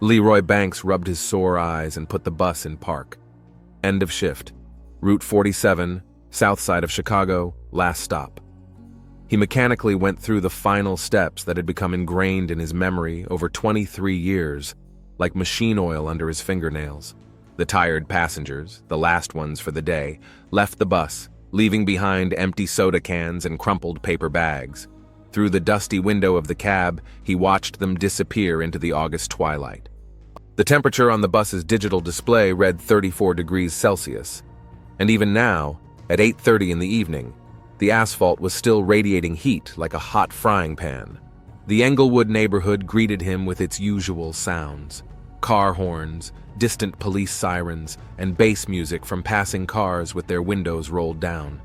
Leroy Banks rubbed his sore eyes and put the bus in park. End of shift. Route 47, south side of Chicago, last stop. He mechanically went through the final steps that had become ingrained in his memory over 23 years, like machine oil under his fingernails. The tired passengers, the last ones for the day, left the bus, leaving behind empty soda cans and crumpled paper bags. Through the dusty window of the cab, he watched them disappear into the August twilight. The temperature on the bus's digital display read 34 degrees Celsius. And even now, at 8:30 in the evening, the asphalt was still radiating heat like a hot frying pan. The Englewood neighborhood greeted him with its usual sounds: car horns, distant police sirens, and bass music from passing cars with their windows rolled down.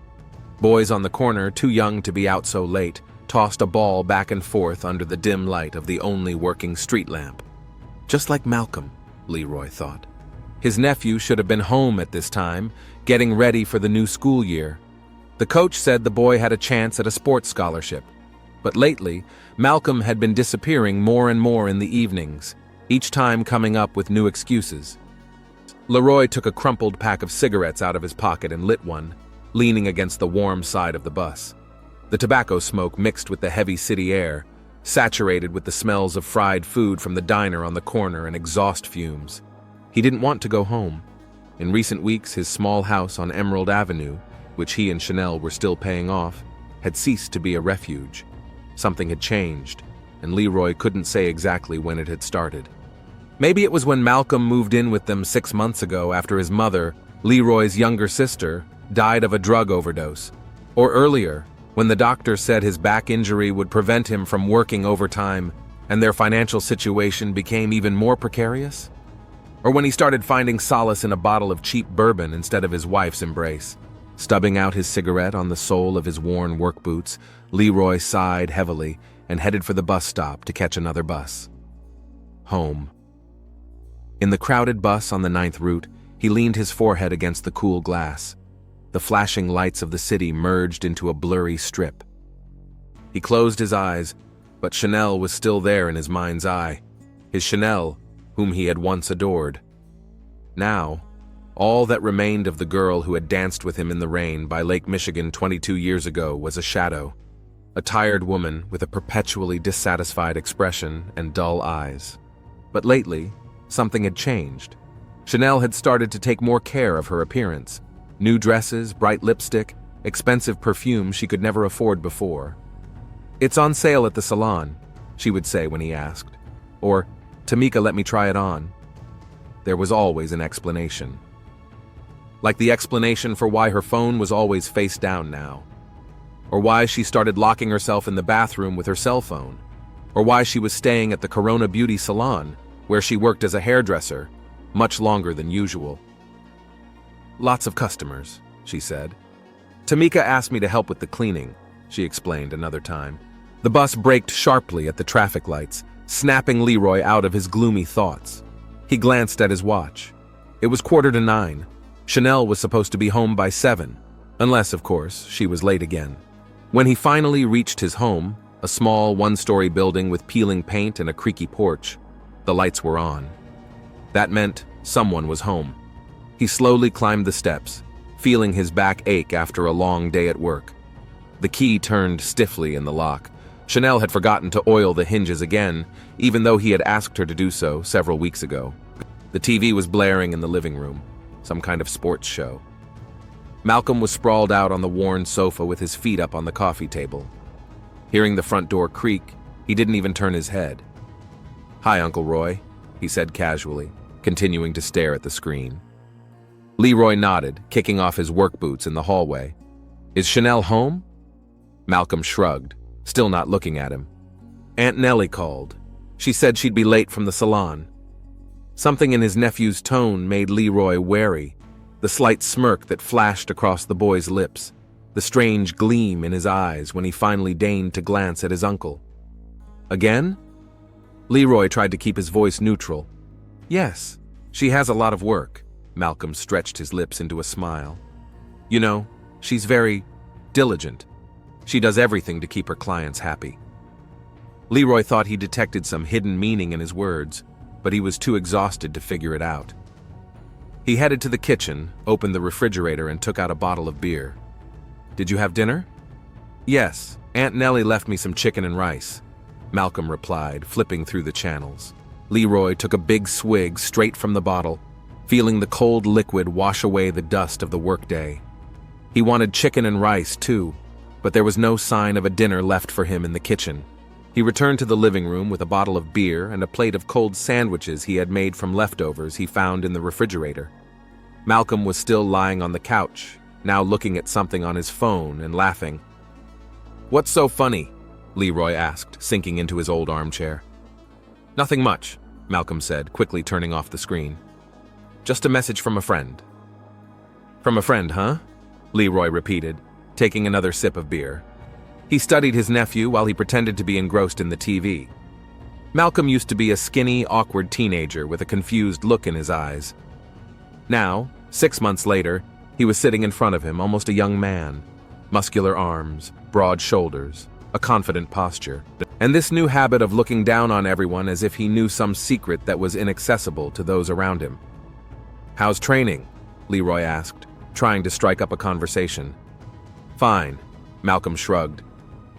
Boys on the corner, too young to be out so late, tossed a ball back and forth under the dim light of the only working street lamp. Just like Malcolm, Leroy thought. His nephew should have been home at this time, getting ready for the new school year. The coach said the boy had a chance at a sports scholarship. But lately, Malcolm had been disappearing more and more in the evenings, each time coming up with new excuses. Leroy took a crumpled pack of cigarettes out of his pocket and lit one, leaning against the warm side of the bus. The tobacco smoke mixed with the heavy city air, saturated with the smells of fried food from the diner on the corner and exhaust fumes. He didn't want to go home. In recent weeks, his small house on Emerald Avenue, which he and Chanel were still paying off, had ceased to be a refuge. Something had changed, and Leroy couldn't say exactly when it had started. Maybe it was when Malcolm moved in with them 6 months ago after his mother, Leroy's younger sister, died of a drug overdose. Or earlier, when the doctor said his back injury would prevent him from working overtime and their financial situation became even more precarious? Or when he started finding solace in a bottle of cheap bourbon instead of his wife's embrace. Stubbing out his cigarette on the sole of his worn work boots, Leroy sighed heavily and headed for the bus stop to catch another bus. Home. In the crowded bus on the 9th route, he leaned his forehead against the cool glass. The flashing lights of the city merged into a blurry strip. He closed his eyes, but Chanel was still there in his mind's eye. His Chanel, whom he had once adored. Now, all that remained of the girl who had danced with him in the rain by Lake Michigan 22 years ago was a shadow. A tired woman with a perpetually dissatisfied expression and dull eyes. But lately, something had changed. Chanel had started to take more care of her appearance. New dresses, bright lipstick, expensive perfume she could never afford before. "It's on sale at the salon," she would say when he asked. Or, "Tamika let me try it on." There was always an explanation. Like the explanation for why her phone was always face down now. Or why she started locking herself in the bathroom with her cell phone. Or why she was staying at the Corona Beauty Salon, where she worked as a hairdresser, much longer than usual. "Lots of customers," she said. "Tamika asked me to help with the cleaning," she explained another time. The bus braked sharply at the traffic lights, snapping Leroy out of his gloomy thoughts. He glanced at his watch. It was 9:15. Chanel was supposed to be home by 7, unless, of course, she was late again. When he finally reached his home, a small one-story building with peeling paint and a creaky porch, the lights were on. That meant someone was home. He slowly climbed the steps, feeling his back ache after a long day at work. The key turned stiffly in the lock. Chanel had forgotten to oil the hinges again, even though he had asked her to do so several weeks ago. The TV was blaring in the living room, some kind of sports show. Malcolm was sprawled out on the worn sofa with his feet up on the coffee table. Hearing the front door creak, he didn't even turn his head. "Hi, Uncle Roy," he said casually, continuing to stare at the screen. Leroy nodded, kicking off his work boots in the hallway. "Is Chanel home?" Malcolm shrugged, still not looking at him. "Aunt Nellie called. She said she'd be late from the salon." Something in his nephew's tone made Leroy wary. The slight smirk that flashed across the boy's lips, the strange gleam in his eyes when he finally deigned to glance at his uncle. "Again?" Leroy tried to keep his voice neutral. "Yes, she has a lot of work." Malcolm stretched his lips into a smile. "You know, she's very diligent. She does everything to keep her clients happy." Leroy thought he detected some hidden meaning in his words. but he was too exhausted to figure it out. He headed to the kitchen, opened the refrigerator, and took out a bottle of beer. "Did you have dinner?" "Yes, Aunt Nellie left me some chicken and rice," Malcolm replied, flipping through the channels. Leroy took a big swig straight from the bottle, feeling the cold liquid wash away the dust of the workday. He wanted chicken and rice, too, but there was no sign of a dinner left for him in the kitchen. He returned to the living room with a bottle of beer and a plate of cold sandwiches he had made from leftovers he found in the refrigerator. Malcolm was still lying on the couch, now looking at something on his phone and laughing. "What's so funny?" Leroy asked, sinking into his old armchair. "Nothing much," Malcolm said, quickly turning off the screen. "Just a message from a friend." "From a friend, huh?" Leroy repeated, taking another sip of beer. He studied his nephew while he pretended to be engrossed in the TV. Malcolm used to be a skinny, awkward teenager with a confused look in his eyes. Now, 6 months later, he was sitting in front of him, almost a young man. Muscular arms, broad shoulders, a confident posture, and this new habit of looking down on everyone as if he knew some secret that was inaccessible to those around him. "How's training?" Leroy asked, trying to strike up a conversation. "Fine," Malcolm shrugged.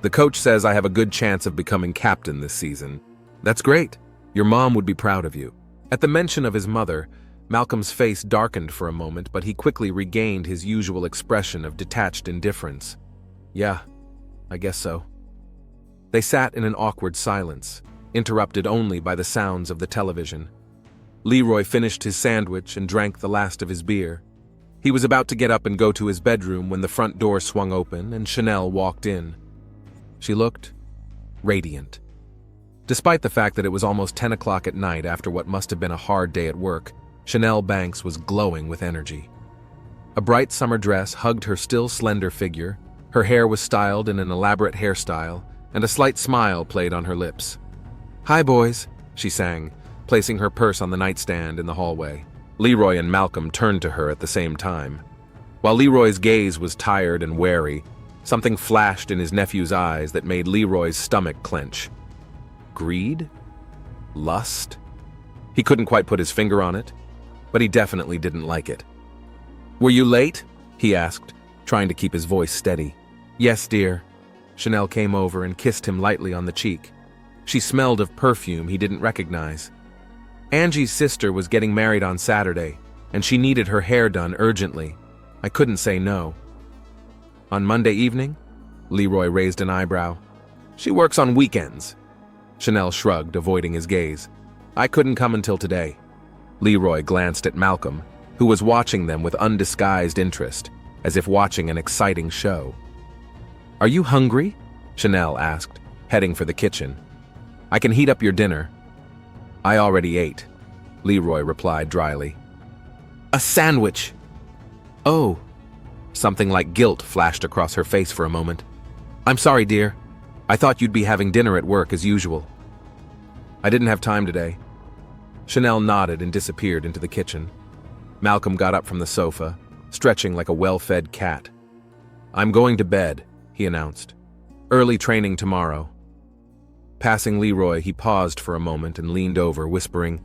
"The coach says I have a good chance of becoming captain this season." "That's great. Your mom would be proud of you." At the mention of his mother, Malcolm's face darkened for a moment, but he quickly regained his usual expression of detached indifference. "Yeah, I guess so." They sat in an awkward silence, interrupted only by the sounds of the television. Leroy finished his sandwich and drank the last of his beer. He was about to get up and go to his bedroom when the front door swung open and Chanel walked in. She looked radiant. Despite the fact that it was almost 10 o'clock at night after what must have been a hard day at work, Chanel Banks was glowing with energy. A bright summer dress hugged her still slender figure, her hair was styled in an elaborate hairstyle, and a slight smile played on her lips. "Hi, boys," she sang, placing her purse on the nightstand in the hallway. Leroy and Malcolm turned to her at the same time. While Leroy's gaze was tired and wary, something flashed in his nephew's eyes that made Leroy's stomach clench. Greed? Lust? He couldn't quite put his finger on it, but he definitely didn't like it. "Were you late?" he asked, trying to keep his voice steady. "Yes, dear." Chanel came over and kissed him lightly on the cheek. She smelled of perfume he didn't recognize. Angie's sister was getting married on Saturday, and she needed her hair done urgently. I couldn't say no. "On Monday evening?" Leroy raised an eyebrow. "She works on weekends." Chanel shrugged, avoiding his gaze. "I couldn't come until today." Leroy glanced at Malcolm, who was watching them with undisguised interest, as if watching an exciting show. "Are you hungry?" Chanel asked, heading for the kitchen. "I can heat up your dinner." "I already ate," Leroy replied dryly. "A sandwich!" "Oh." Something like guilt flashed across her face for a moment. "I'm sorry, dear. I thought you'd be having dinner at work as usual." "I didn't have time today." Chanel nodded and disappeared into the kitchen. Malcolm got up from the sofa, stretching like a well-fed cat. "I'm going to bed," he announced. "Early training tomorrow." Passing Leroy, he paused for a moment and leaned over, whispering,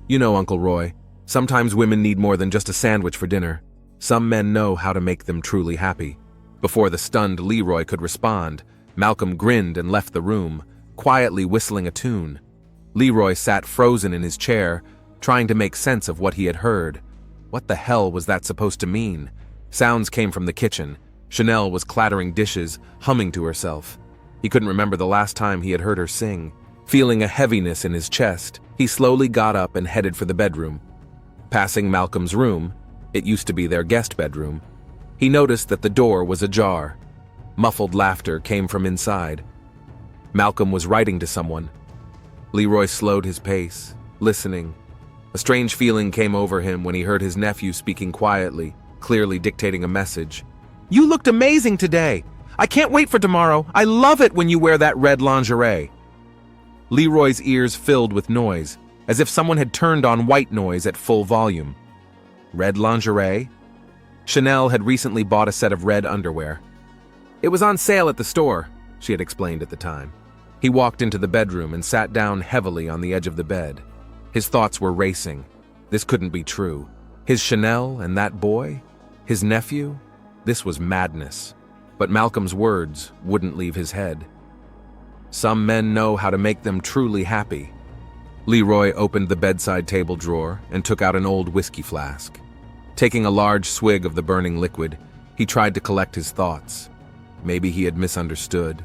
"You know, Uncle Roy, sometimes women need more than just a sandwich for dinner. Some men know how to make them truly happy." Before the stunned Leroy could respond, Malcolm grinned and left the room, quietly whistling a tune. Leroy sat frozen in his chair, trying to make sense of what he had heard. What the hell was that supposed to mean? Sounds came from the kitchen. Chanel was clattering dishes, humming to herself. He couldn't remember the last time he had heard her sing. Feeling a heaviness in his chest, he slowly got up and headed for the bedroom. Passing Malcolm's room, it used to be their guest bedroom, he noticed that the door was ajar. Muffled laughter came from inside. Malcolm was writing to someone. Leroy slowed his pace, listening. A strange feeling came over him when he heard his nephew speaking quietly, clearly dictating a message. "You looked amazing today! I can't wait for tomorrow! I love it when you wear that red lingerie!" Leroy's ears filled with noise, as if someone had turned on white noise at full volume. Red lingerie? Chanel had recently bought a set of red underwear. "It was on sale at the store," she had explained at the time. He walked into the bedroom and sat down heavily on the edge of the bed. His thoughts were racing. This couldn't be true. His Chanel and that boy? His nephew? This was madness. But Malcolm's words wouldn't leave his head. Some men know how to make them truly happy. Leroy opened the bedside table drawer and took out an old whiskey flask. Taking a large swig of the burning liquid, he tried to collect his thoughts. Maybe he had misunderstood.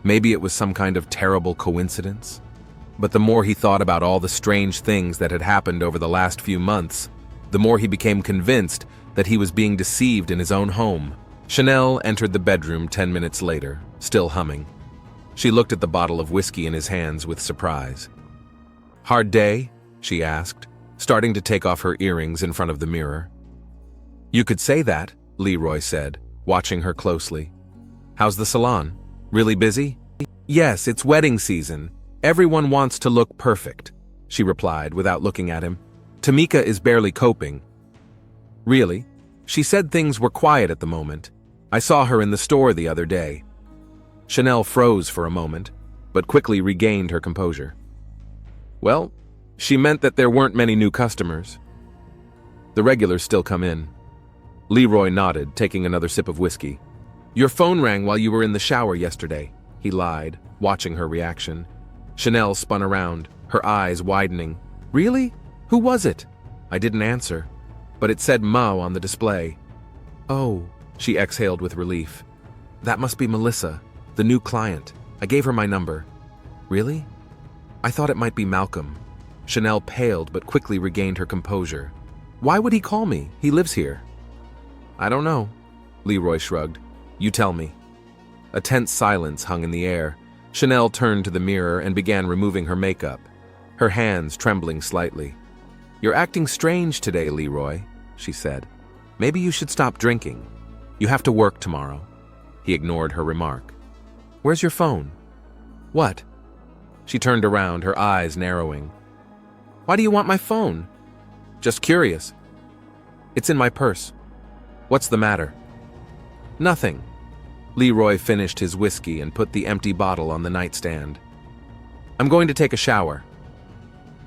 Maybe it was some kind of terrible coincidence. But the more he thought about all the strange things that had happened over the last few months, the more he became convinced that he was being deceived in his own home. Chanel entered the bedroom 10 minutes later, still humming. She looked at the bottle of whiskey in his hands with surprise. "Hard day?" she asked, starting to take off her earrings in front of the mirror. "You could say that," Leroy said, watching her closely. "How's the salon? Really busy?" "Yes, it's wedding season. Everyone wants to look perfect," she replied without looking at him. "Tamika is barely coping." "Really? She said things were quiet at the moment. I saw her in the store the other day." Chanel froze for a moment, but quickly regained her composure. "Well, she meant that there weren't many new customers. The regulars still come in." Leroy nodded, taking another sip of whiskey. "Your phone rang while you were in the shower yesterday," he lied, watching her reaction. Chanel spun around, her eyes widening. "Really? Who was it?" "I didn't answer, but it said Mo on the display." "Oh," she exhaled with relief. "That must be Melissa, the new client. I gave her my number." "Really? I thought it might be Malcolm." Chanel paled but quickly regained her composure. "Why would he call me? He lives here." "I don't know," Leroy shrugged. "You tell me." A tense silence hung in the air. Chanel turned to the mirror and began removing her makeup, her hands trembling slightly. "You're acting strange today, Leroy," she said. "Maybe you should stop drinking. You have to work tomorrow." He ignored her remark. "Where's your phone?" "What?" She turned around, her eyes narrowing. "Why do you want my phone?" "Just curious." "It's in my purse." "What's the matter?" "Nothing." Leroy finished his whiskey and put the empty bottle on the nightstand. "I'm going to take a shower."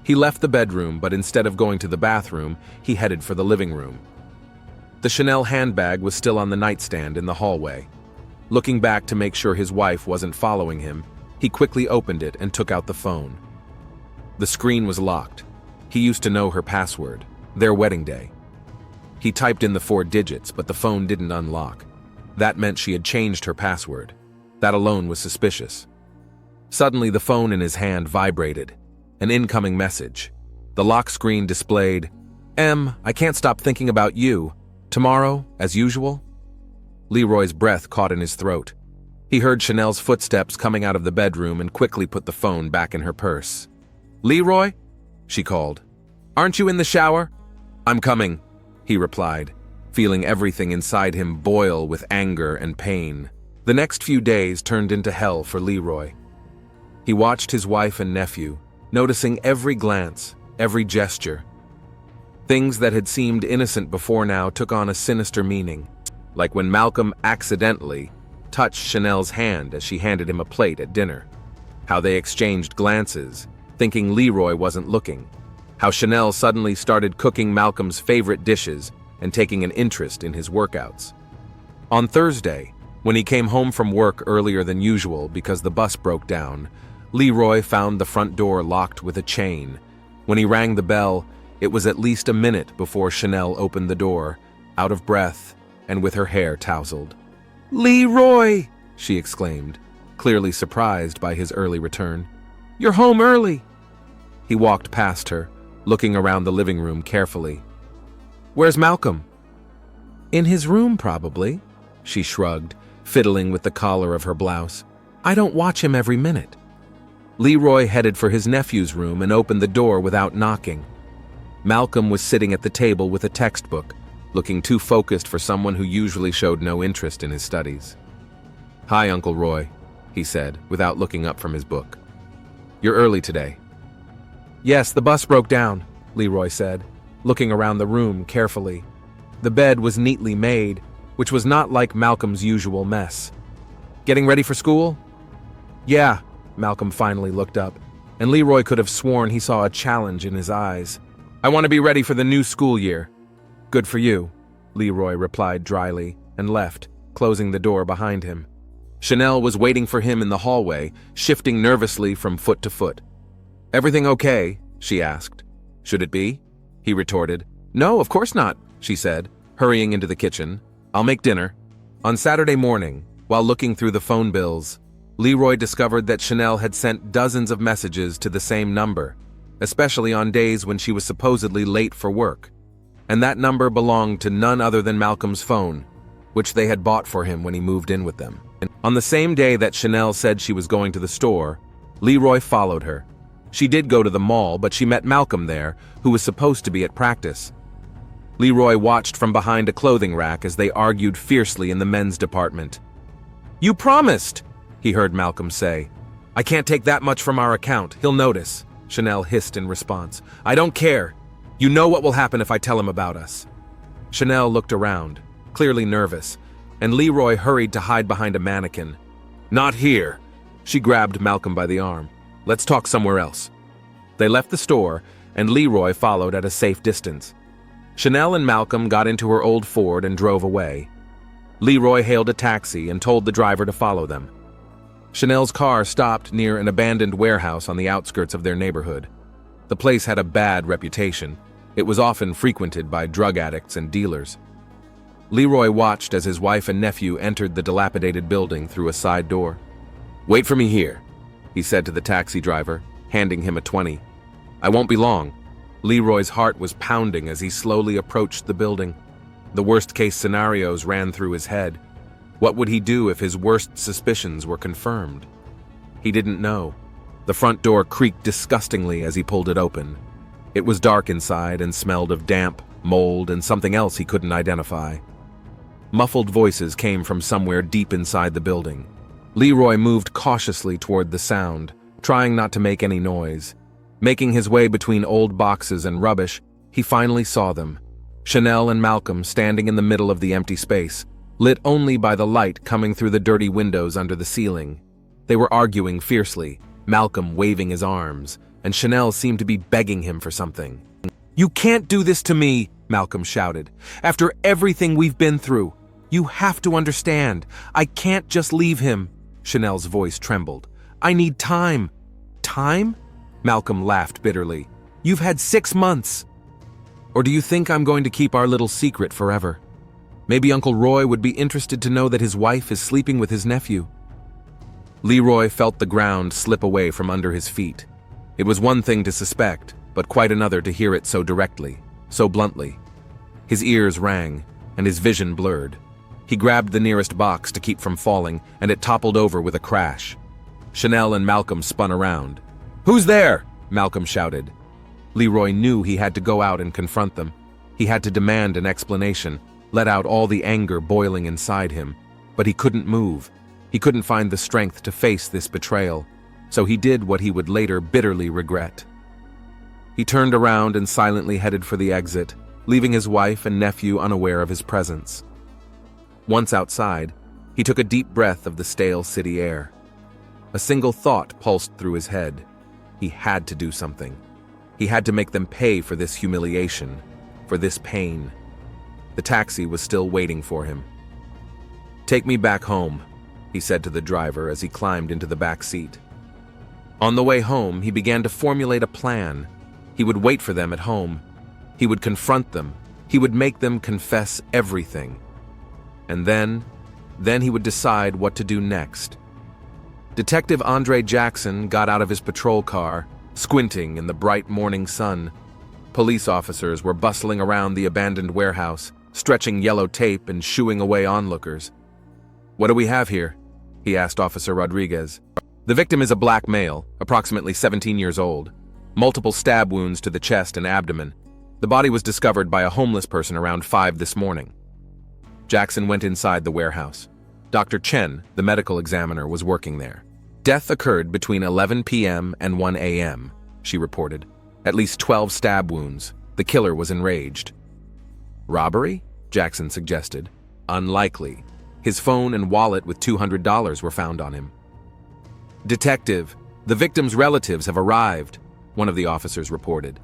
He left the bedroom, but instead of going to the bathroom, he headed for the living room. The Chanel handbag was still on the nightstand in the hallway. Looking back to make sure his wife wasn't following him, he quickly opened it and took out the phone. The screen was locked. He used to know her password, their wedding day. He typed in the 4 digits, but the phone didn't unlock. That meant she had changed her password. That alone was suspicious. Suddenly, the phone in his hand vibrated. An incoming message. The lock screen displayed, I can't stop thinking about you. Tomorrow, as usual?" Leroy's breath caught in his throat. He heard Chanel's footsteps coming out of the bedroom and quickly put the phone back in her purse. "Leroy?" she called. "Aren't you in the shower?" "I'm coming," he replied, feeling everything inside him boil with anger and pain. The next few days turned into hell for Leroy. He watched his wife and nephew, noticing every glance, every gesture. Things that had seemed innocent before now took on a sinister meaning, like when Malcolm accidentally touched Chanel's hand as she handed him a plate at dinner. How they exchanged glances, thinking Leroy wasn't looking. How Chanel suddenly started cooking Malcolm's favorite dishes and taking an interest in his workouts. On Thursday, when he came home from work earlier than usual because the bus broke down, Leroy found the front door locked with a chain. When he rang the bell, it was at least a minute before Chanel opened the door, out of breath and with her hair tousled. "Leroy!" she exclaimed, clearly surprised by his early return. "You're home early." He walked past her, looking around the living room carefully. "Where's Malcolm?" "In his room, probably," she shrugged, fiddling with the collar of her blouse. "I don't watch him every minute." Leroy headed for his nephew's room and opened the door without knocking. Malcolm was sitting at the table with a textbook, looking too focused for someone who usually showed no interest in his studies. "Hi, Uncle Roy," he said, without looking up from his book. "You're early today." "Yes, the bus broke down," Leroy said, looking around the room carefully. The bed was neatly made, which was not like Malcolm's usual mess. "Getting ready for school?" "Yeah," Malcolm finally looked up. and Leroy could have sworn he saw a challenge in his eyes. "I want to be ready for the new school year." "Good for you," Leroy replied dryly, and left, closing the door behind him. Chanel was waiting for him in the hallway, shifting nervously from foot to foot. "Everything okay?" she asked. "Should it be?" he retorted. "No, of course not," she said, hurrying into the kitchen. "I'll make dinner." On Saturday morning, while looking through the phone bills, Leroy discovered that Chanel had sent dozens of messages to the same number, especially on days when she was supposedly late for work. And that number belonged to none other than Malcolm's phone, which they had bought for him when he moved in with them. On the same day that Chanel said she was going to the store, Leroy followed her. She did go to the mall, but she met Malcolm there, who was supposed to be at practice. Leroy watched from behind a clothing rack as they argued fiercely in the men's department. "You promised," he heard Malcolm say. "I can't take that much from our account. He'll notice," Chanel hissed in response. "I don't care. You know what will happen if I tell him about us." Chanel looked around, clearly nervous, and Leroy hurried to hide behind a mannequin. "Not here." She grabbed Malcolm by the arm. "Let's talk somewhere else." They left the store, and Leroy followed at a safe distance. Chanel and Malcolm got into her old Ford and drove away. Leroy hailed a taxi and told the driver to follow them. Chanel's car stopped near an abandoned warehouse on the outskirts of their neighborhood. The place had a bad reputation. It was often frequented by drug addicts and dealers. Leroy watched as his wife and nephew entered the dilapidated building through a side door. "Wait for me here," he said to the taxi driver, handing him a 20. "I won't be long." Leroy's heart was pounding as he slowly approached the building. The worst-case scenarios ran through his head. What would he do if his worst suspicions were confirmed? He didn't know. The front door creaked disgustingly as he pulled it open. It was dark inside and smelled of damp, mold, and something else he couldn't identify. Muffled voices came from somewhere deep inside the building. Leroy moved cautiously toward the sound, trying not to make any noise. Making his way between old boxes and rubbish, he finally saw them. Chanel and Malcolm standing in the middle of the empty space, lit only by the light coming through the dirty windows under the ceiling. They were arguing fiercely, Malcolm waving his arms, and Chanel seemed to be begging him for something. "You can't do this to me," Malcolm shouted. "After everything we've been through. You have to understand. I can't just leave him." Chanel's voice trembled. "I need time." "Time?" Malcolm laughed bitterly. "You've had 6 months. Or do you think I'm going to keep our little secret forever? Maybe Uncle Roy would be interested to know that his wife is sleeping with his nephew." Leroy felt the ground slip away from under his feet. It was one thing to suspect, but quite another to hear it so directly, so bluntly. His ears rang, and his vision blurred. He grabbed the nearest box to keep from falling, and it toppled over with a crash. Chanel and Malcolm spun around. "Who's there?" Malcolm shouted. Leroy knew he had to go out and confront them. He had to demand an explanation, let out all the anger boiling inside him. But he couldn't move. He couldn't find the strength to face this betrayal, so he did what he would later bitterly regret. He turned around and silently headed for the exit, leaving his wife and nephew unaware of his presence. Once outside, he took a deep breath of the stale city air. A single thought pulsed through his head. He had to do something. He had to make them pay for this humiliation, for this pain. The taxi was still waiting for him. "Take me back home," he said to the driver as he climbed into the back seat. On the way home, he began to formulate a plan. He would wait for them at home. He would confront them. He would make them confess everything. And then he would decide what to do next. Detective Andre Jackson got out of his patrol car, squinting in the bright morning sun. Police officers were bustling around the abandoned warehouse, stretching yellow tape and shooing away onlookers. "What do we have here?" he asked Officer Rodriguez. "The victim is a black male, approximately 17 years old. Multiple stab wounds to the chest and abdomen. The body was discovered by a homeless person around 5 this morning." Jackson went inside the warehouse. Dr. Chen, the medical examiner, was working there. "Death occurred between 11 p.m. and 1 a.m., she reported. "At least 12 stab wounds. The killer was enraged." "Robbery?" Jackson suggested. "Unlikely. His phone and wallet with $200 were found on him." "Detective, The victim's relatives have arrived, one of the officers reported.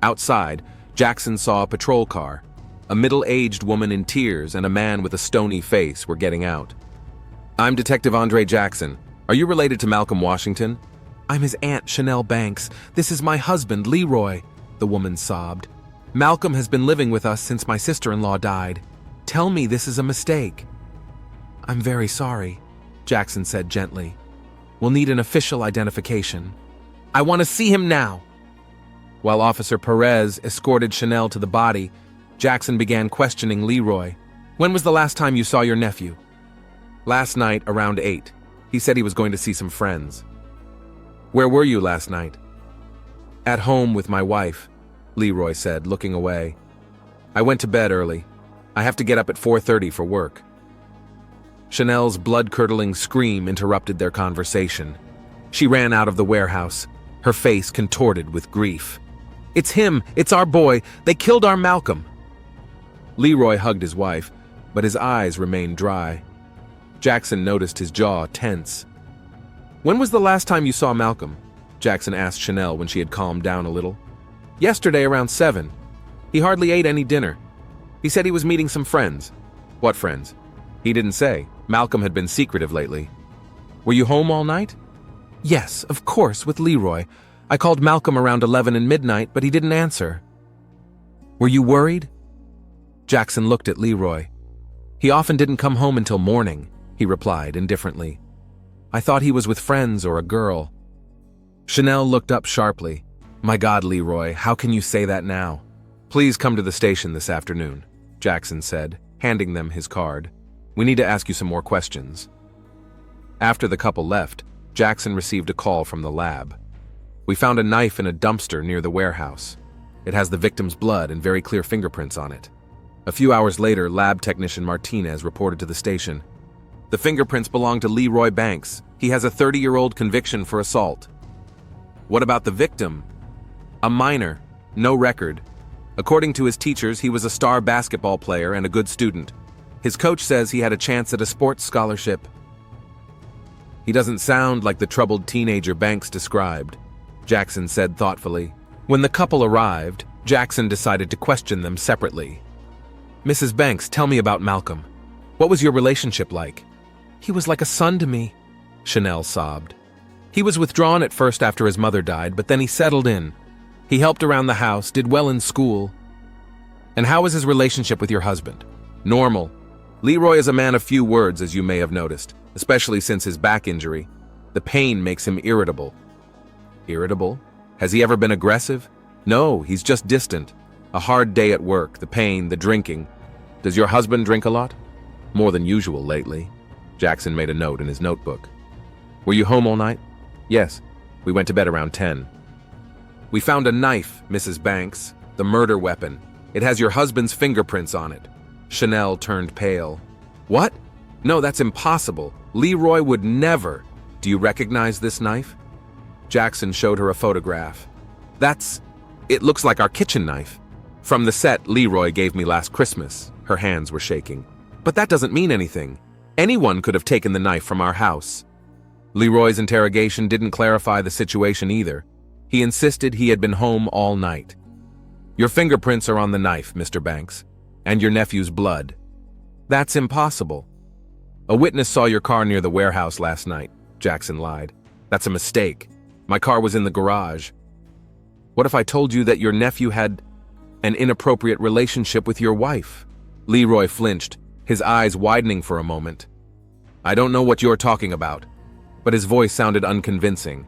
Outside, Jackson saw a patrol car. A middle-aged woman in tears and a man with a stony face were getting out. "I'm Detective Andre Jackson. Are you related to Malcolm Washington?" "I'm his aunt, Chanel Banks. This is my husband, Leroy," the woman sobbed. "Malcolm has been living with us since my sister-in-law died. Tell me this is a mistake." "I'm very sorry," Jackson said gently. "We'll need an official identification." "I want to see him now." While Officer Perez escorted Chanel to the body, Jackson began questioning Leroy. "When was the last time you saw your nephew?" "Last night, around 8. He said he was going to see some friends." "Where were you last night?" "At home with my wife," Leroy said, looking away. "I went to bed early. I have to get up at 4:30 for work." Chanel's blood-curdling scream interrupted their conversation. She ran out of the warehouse, her face contorted with grief. "It's him! It's our boy! They killed our Malcolm!" Leroy hugged his wife, but his eyes remained dry. Jackson noticed his jaw tense. "When was the last time you saw Malcolm?" Jackson asked Chanel when she had calmed down a little. "Yesterday around 7. He hardly ate any dinner. He said he was meeting some friends." "What friends?" "He didn't say. Malcolm had been secretive lately." "Were you home all night?" "Yes, of course, with Leroy. I called Malcolm around 11 and midnight, but he didn't answer." "Were you worried?" Jackson looked at Leroy. "He often didn't come home until morning," he replied indifferently. "I thought he was with friends or a girl." Chanel looked up sharply. "My God, Leroy, how can you say that now?" "Please come to the station this afternoon," Jackson said, handing them his card. "We need to ask you some more questions." After the couple left, Jackson received a call from the lab. "We found a knife in a dumpster near the warehouse. It has the victim's blood and very clear fingerprints on it." A few hours later, lab technician Martinez reported to the station. "The fingerprints belong to Leroy Banks. He has a 30-year-old conviction for assault." "What about the victim?" "A minor. No record. According to his teachers, he was a star basketball player and a good student. His coach says he had a chance at a sports scholarship." "He doesn't sound like the troubled teenager Banks described," Jackson said thoughtfully. When the couple arrived, Jackson decided to question them separately. "Mrs. Banks, tell me about Malcolm. What was your relationship like?" "He was like a son to me," Chanel sobbed. "He was withdrawn at first after his mother died, but then he settled in. He helped around the house, did well in school." "And how was his relationship with your husband?" "Normal. Leroy is a man of few words, as you may have noticed, especially since his back injury. The pain makes him irritable." "Irritable? Has he ever been aggressive?" "No, he's just distant. A hard day at work, the pain, the drinking." "Does your husband drink a lot?" "More than usual lately." Jackson made a note in his notebook. "Were you home all night?" "Yes. We went to bed around 10. "We found a knife, Mrs. Banks, the murder weapon. It has your husband's fingerprints on it." Chanel turned pale. "What? No, that's impossible. Leroy would never." "Do you recognize this knife?" Jackson showed her a photograph. It looks like our kitchen knife. From the set Leroy gave me last Christmas." Her hands were shaking. "But that doesn't mean anything. Anyone could have taken the knife from our house." Leroy's interrogation didn't clarify the situation either. He insisted he had been home all night. "Your fingerprints are on the knife, Mr. Banks, and your nephew's blood." "That's impossible." "A witness saw your car near the warehouse last night," Jackson lied. "That's a mistake. My car was in the garage." "What if I told you that your nephew had an inappropriate relationship with your wife?" Leroy flinched, his eyes widening for a moment. "I don't know what you're talking about," but his voice sounded unconvincing.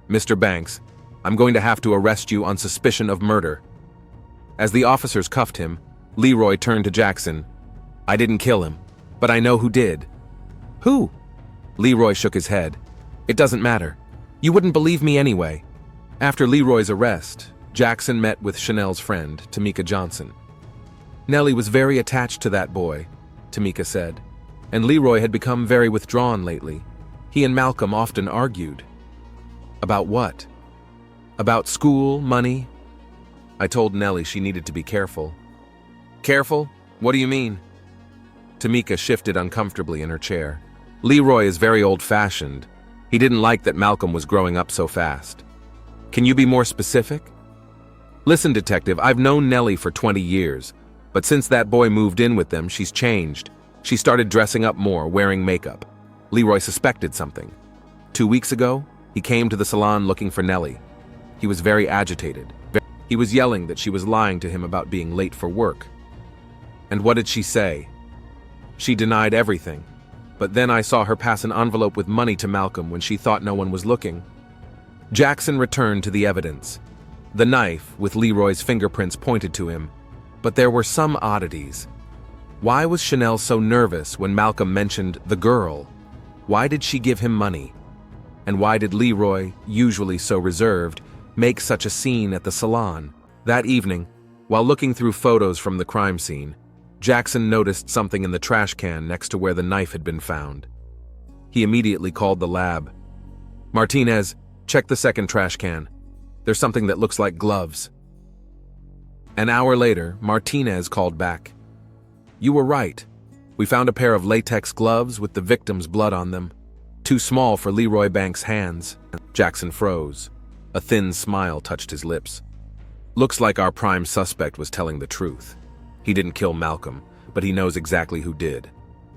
"Mr. Banks, I'm going to have to arrest you on suspicion of murder." As the officers cuffed him, Leroy turned to Jackson. "I didn't kill him, but I know who did." "Who?" Leroy shook his head. "It doesn't matter. You wouldn't believe me anyway." After Leroy's arrest, Jackson met with Chanel's friend, Tamika Johnson. "Nellie was very attached to that boy," Tamika said, "and Leroy had become very withdrawn lately. He and Malcolm often argued." "About what?" "About school, money." I told Nellie she needed to be careful." "Careful? What do you mean?" Tamika shifted uncomfortably in her chair. "Leroy is very old-fashioned. He didn't like that Malcolm was growing up so fast. Can you be more specific? Listen, detective, I've known Nellie for 20 years, but since that boy moved in with them, she's changed. She started dressing up more, wearing makeup. Leroy suspected something. 2 weeks ago, he came to the salon looking for Nellie. He was very agitated. He was yelling that she was lying to him about being late for work. And what did she say? She denied everything. But then I saw her pass an envelope with money to Malcolm when she thought no one was looking. Jackson returned to the evidence. The knife, with Leroy's fingerprints, pointed to him, but there were some oddities. Why was Chanel so nervous when Malcolm mentioned the girl? Why did she give him money? And why did Leroy, usually so reserved, make such a scene at the salon? That evening, while looking through photos from the crime scene, Jackson noticed something in the trash can next to where the knife had been found. He immediately called the lab. Martinez, check the second trash can. There's something that looks like gloves. An hour later, Martinez called back. You were right. We found a pair of latex gloves with the victim's blood on them. Too small for Leroy Banks' hands. Jackson froze. A thin smile touched his lips. Looks like our prime suspect was telling the truth. He didn't kill Malcolm, but he knows exactly who did.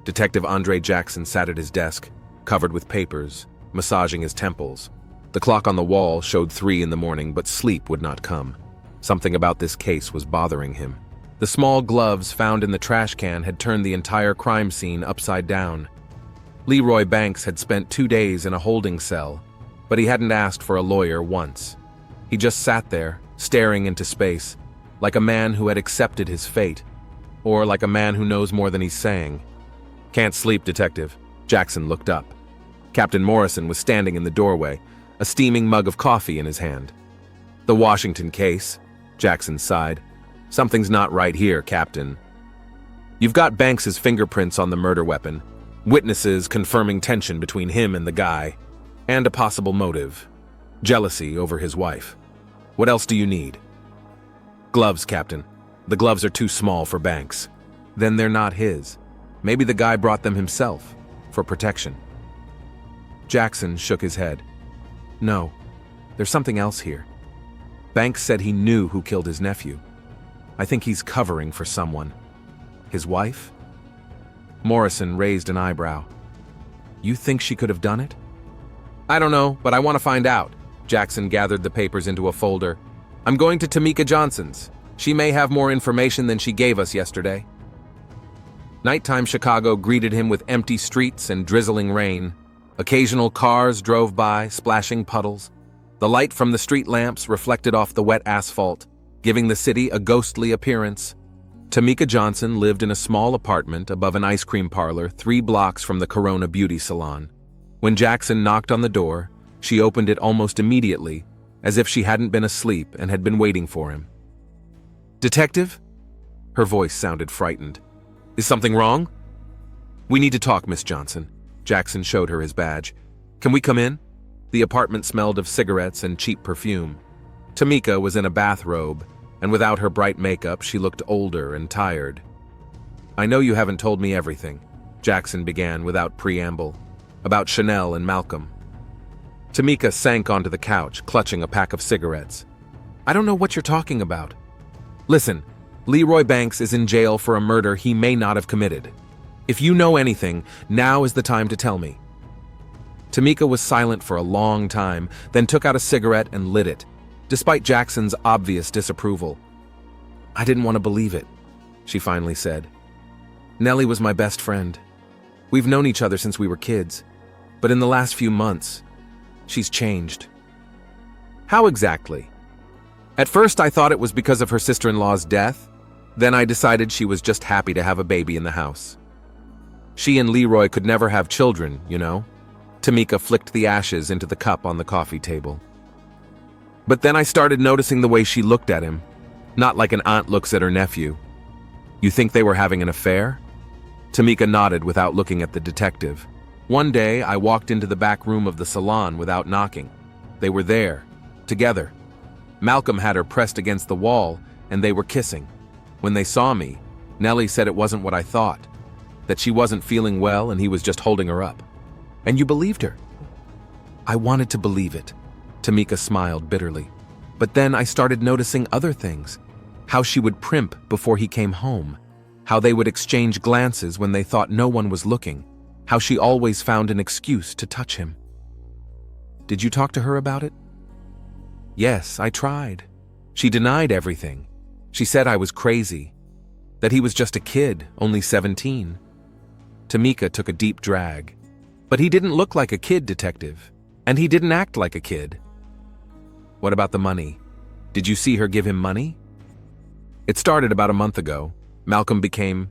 Detective Andre Jackson sat at his desk, covered with papers, massaging his temples. The clock on the wall showed 3 in the morning, but sleep would not come. Something about this case was bothering him. The small gloves found in the trash can had turned the entire crime scene upside down. Leroy Banks had spent 2 days in a holding cell, but he hadn't asked for a lawyer once. He just sat there, staring into space, like a man who had accepted his fate, or like a man who knows more than he's saying. Can't sleep, detective. Jackson looked up. Captain Morrison was standing in the doorway, a steaming mug of coffee in his hand. The Washington case, Jackson sighed. Something's not right here, Captain. You've got Banks's fingerprints on the murder weapon, witnesses confirming tension between him and the guy, and a possible motive, jealousy over his wife. What else do you need? Gloves, Captain. The gloves are too small for Banks. Then they're not his. Maybe the guy brought them himself, for protection. Jackson shook his head. No, there's something else here. Banks said he knew who killed his nephew. I think he's covering for someone. His wife? Morrison raised an eyebrow. You think she could have done it? I don't know, but I want to find out. Jackson gathered the papers into a folder. I'm going to Tamika Johnson's. She may have more information than she gave us yesterday. Nighttime Chicago greeted him with empty streets and drizzling rain. Occasional cars drove by, splashing puddles. The light from the street lamps reflected off the wet asphalt, giving the city a ghostly appearance. Tamika Johnson lived in a small apartment above an ice cream parlor 3 blocks from the Corona Beauty Salon. When Jackson knocked on the door, she opened it almost immediately, as if she hadn't been asleep and had been waiting for him. Detective? Her voice sounded frightened. Is something wrong? We need to talk, Miss Johnson. Jackson showed her his badge. Can we come in? The apartment smelled of cigarettes and cheap perfume. Tamika was in a bathrobe, and without her bright makeup, she looked older and tired. I know you haven't told me everything, Jackson began without preamble, about Chanel and Malcolm. Tamika sank onto the couch, clutching a pack of cigarettes. I don't know what you're talking about. Listen, Leroy Banks is in jail for a murder he may not have committed. If you know anything, now is the time to tell me. Tamika was silent for a long time, then took out a cigarette and lit it, despite Jackson's obvious disapproval. I didn't want to believe it, she finally said. Nellie was my best friend. We've known each other since we were kids, but in the last few months, she's changed. How exactly? At first I thought it was because of her sister-in-law's death, then I decided she was just happy to have a baby in the house. She and Leroy could never have children, you know? Tamika flicked the ashes into the cup on the coffee table. But then I started noticing the way she looked at him, not like an aunt looks at her nephew. You think they were having an affair? Tamika nodded without looking at the detective. One day, I walked into the back room of the salon without knocking. They were there, together. Malcolm had her pressed against the wall, and they were kissing. When they saw me, Nellie said it wasn't what I thought, that she wasn't feeling well and he was just holding her up. And you believed her? I wanted to believe it. Tamika smiled bitterly. But then I started noticing other things. How she would primp before he came home. How they would exchange glances when they thought no one was looking. How she always found an excuse to touch him. Did you talk to her about it? Yes, I tried. She denied everything. She said I was crazy. That he was just a kid, only 17. Tamika took a deep drag. But he didn't look like a kid, detective. And he didn't act like a kid. What about the money? Did you see her give him money? It started about a month ago. Malcolm became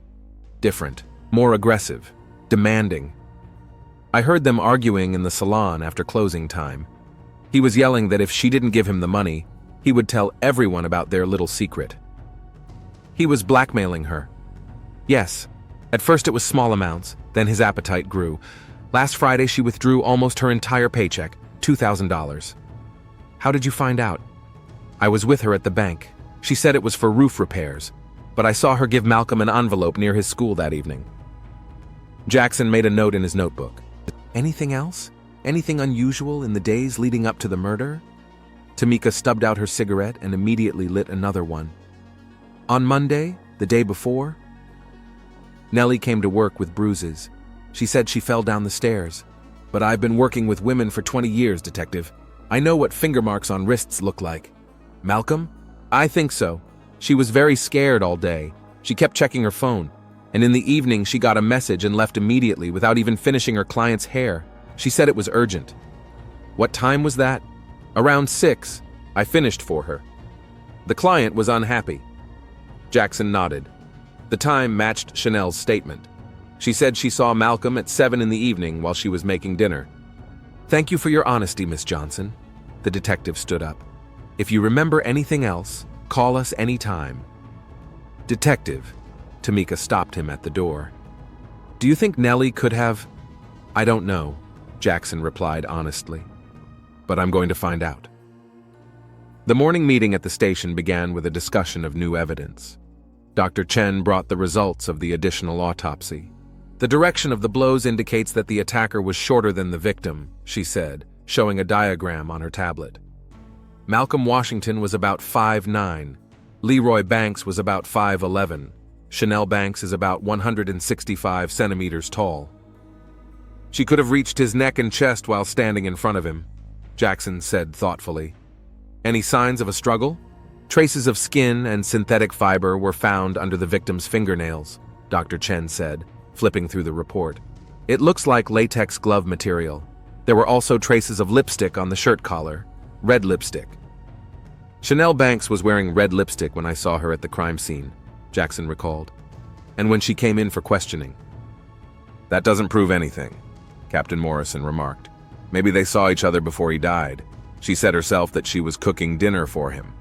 different, more aggressive, demanding. I heard them arguing in the salon after closing time. He was yelling that if she didn't give him the money, he would tell everyone about their little secret. He was blackmailing her. Yes, at first it was small amounts, then his appetite grew. Last Friday she withdrew almost her entire paycheck, $2,000. How did you find out? I was with her at the bank. She said it was for roof repairs, but I saw her give Malcolm an envelope near his school that evening. Jackson made a note in his notebook. Anything else? Anything unusual in the days leading up to the murder? Tamika stubbed out her cigarette and immediately lit another one. On Monday, the day before, Nellie came to work with bruises. She said she fell down the stairs. But I've been working with women for 20 years, detective. I know what finger marks on wrists look like. Malcolm? I think so. She was very scared all day. She kept checking her phone. And in the evening, she got a message and left immediately without even finishing her client's hair. She said it was urgent. What time was that? Around 6. I finished for her. The client was unhappy. Jackson nodded. The time matched Chanel's statement. She said she saw Malcolm at 7 in the evening while she was making dinner. Thank you for your honesty, Miss Johnson. The detective stood up. If you remember anything else, call us any time. Detective, Tamika stopped him at the door. Do you think Nellie could have? I don't know, Jackson replied honestly. But I'm going to find out. The morning meeting at the station began with a discussion of new evidence. Dr. Chen brought the results of the additional autopsy. The direction of the blows indicates that the attacker was shorter than the victim, she said, showing a diagram on her tablet. Malcolm Washington was about 5'9". Leroy Banks was about 5'11". Chanel Banks is about 165 centimeters tall. She could have reached his neck and chest while standing in front of him, Jackson said thoughtfully. Any signs of a struggle? Traces of skin and synthetic fiber were found under the victim's fingernails, Dr. Chen said, flipping through the report. It looks like latex glove material. There were also traces of lipstick on the shirt collar, red lipstick. Chanel Banks was wearing red lipstick when I saw her at the crime scene, Jackson recalled, and when she came in for questioning. That doesn't prove anything, Captain Morrison remarked. Maybe they saw each other before he died. She said herself that she was cooking dinner for him.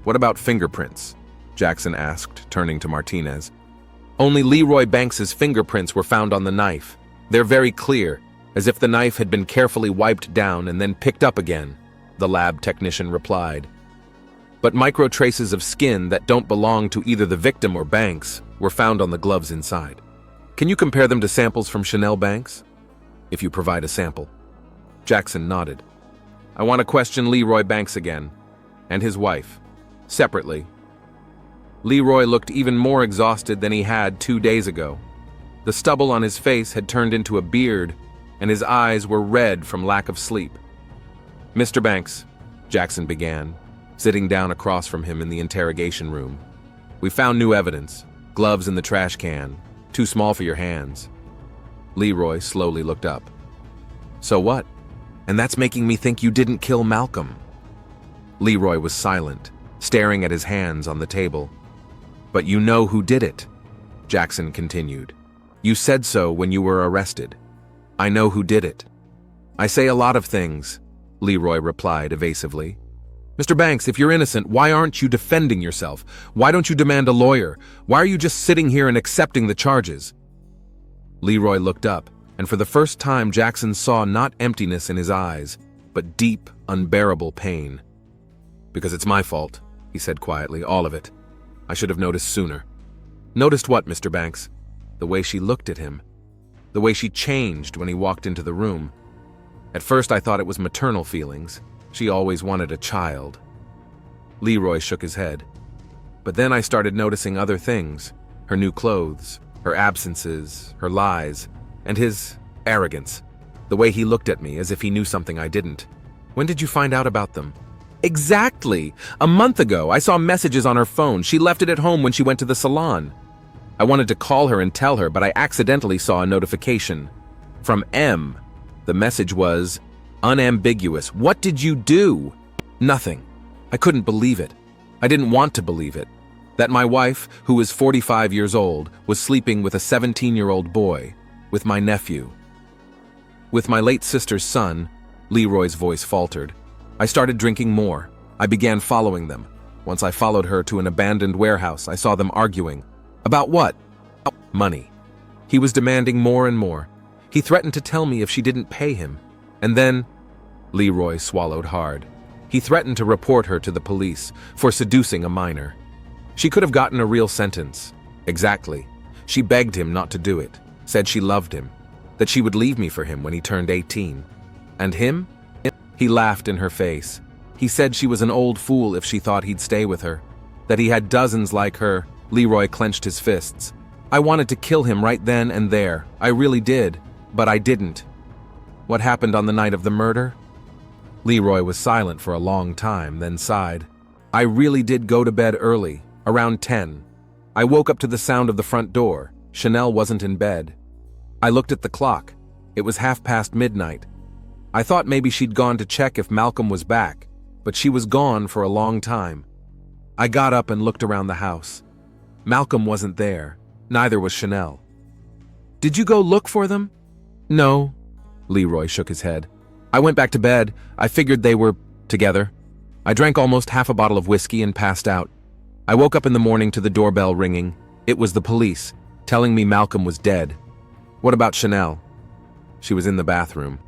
What about fingerprints? Jackson asked, turning to Martinez. Only Leroy Banks's fingerprints were found on the knife. They're very clear, as if the knife had been carefully wiped down and then picked up again, the lab technician replied. But micro traces of skin that don't belong to either the victim or Banks were found on the gloves inside. Can you compare them to samples from Chanel Banks? If you provide a sample. Jackson nodded. I want to question Leroy Banks again, and his wife, separately. Leroy looked even more exhausted than he had 2 days ago. The stubble on his face had turned into a beard, and his eyes were red from lack of sleep. Mr. Banks, Jackson began, sitting down across from him in the interrogation room. We found new evidence. Gloves in the trash can. Too small for your hands. Leroy slowly looked up. So what? And that's making me think you didn't kill Malcolm. Leroy was silent, staring at his hands on the table. But you know who did it, Jackson continued. You said so when you were arrested. I know who did it. I say a lot of things, Leroy replied evasively. Mr. Banks, if you're innocent, why aren't you defending yourself? Why don't you demand a lawyer? Why are you just sitting here and accepting the charges? Leroy looked up, and for the first time Jackson saw not emptiness in his eyes, but deep, unbearable pain. Because it's my fault, he said quietly, all of it. I should have noticed sooner. Noticed what, Mr. Banks? The way she looked at him. The way she changed when he walked into the room. At first I thought it was maternal feelings. She always wanted a child. Leroy shook his head. But then I started noticing other things. Her new clothes, her absences, her lies, and his arrogance. The way he looked at me as if he knew something I didn't. When did you find out about them? Exactly! A month ago, I saw messages on her phone. She left it at home when she went to the salon. I wanted to call her and tell her, but I accidentally saw a notification. From M. The message was unambiguous. What did you do? Nothing. I couldn't believe it. I didn't want to believe it. That my wife, who was 45 years old, was sleeping with a 17-year-old boy, with my nephew. With my late sister's son, Leroy's voice faltered. I started drinking more. I began following them. Once I followed her to an abandoned warehouse, I saw them arguing. About what? Money. He was demanding more and more. He threatened to tell me if she didn't pay him. And then, Leroy swallowed hard. He threatened to report her to the police for seducing a minor. She could have gotten a real sentence. Exactly. She begged him not to do it, said she loved him, that she would leave me for him when he turned 18. And him? He laughed in her face. He said she was an old fool if she thought he'd stay with her, that he had dozens like her. Leroy clenched his fists. I wanted to kill him right then and there. I really did, but I didn't. What happened on the night of the murder? Leroy was silent for a long time, then sighed. I really did go to bed early, around 10. I woke up to the sound of the front door. Chanel wasn't in bed. I looked at the clock. It was midnight. I thought maybe she'd gone to check if Malcolm was back, but she was gone for a long time. I got up and looked around the house. Malcolm wasn't there. Neither was Chanel. Did you go look for them? No. Leroy shook his head. I went back to bed. I figured they were together. I drank almost half a bottle of whiskey and passed out. I woke up in the morning to the doorbell ringing. It was the police, telling me Malcolm was dead. What about Chanel? She was in the bathroom.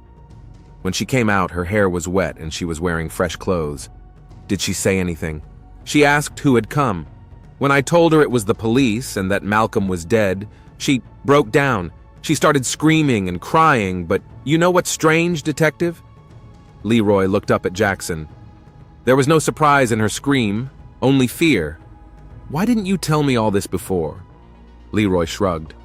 When she came out, her hair was wet and she was wearing fresh clothes. Did she say anything? She asked who had come. When I told her it was the police and that Malcolm was dead, she broke down. She started screaming and crying, but you know what's strange, Detective? Leroy looked up at Jackson. There was no surprise in her scream, only fear. Why didn't you tell me all this before? Leroy shrugged.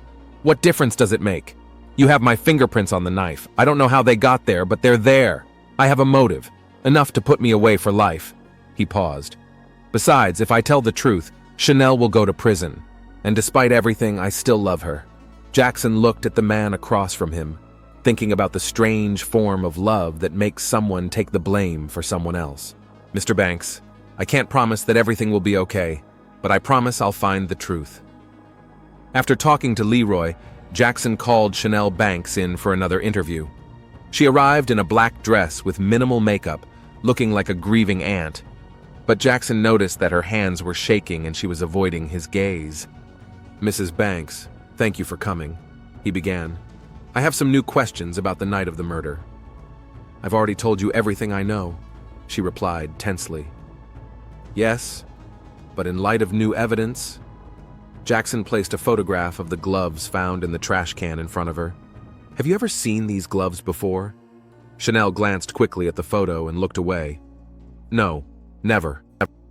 What difference does it make? You have my fingerprints on the knife. I don't know how they got there, but they're there. I have a motive, enough to put me away for life. He paused. Besides, if I tell the truth, Chanel will go to prison, and despite everything, I still love her. Jackson looked at the man across from him, thinking about the strange form of love that makes someone take the blame for someone else. Mr. Banks, I can't promise that everything will be okay, but I promise I'll find the truth. After talking to Leroy, Jackson called Chanel Banks in for another interview. She arrived in a black dress with minimal makeup, looking like a grieving aunt. But Jackson noticed that her hands were shaking and she was avoiding his gaze. Mrs. Banks, thank you for coming, he began. I have some new questions about the night of the murder. I've already told you everything I know, she replied tensely. Yes, but in light of new evidence... Jackson placed a photograph of the gloves found in the trash can in front of her. Have you ever seen these gloves before? Chanel glanced quickly at the photo and looked away. No, never.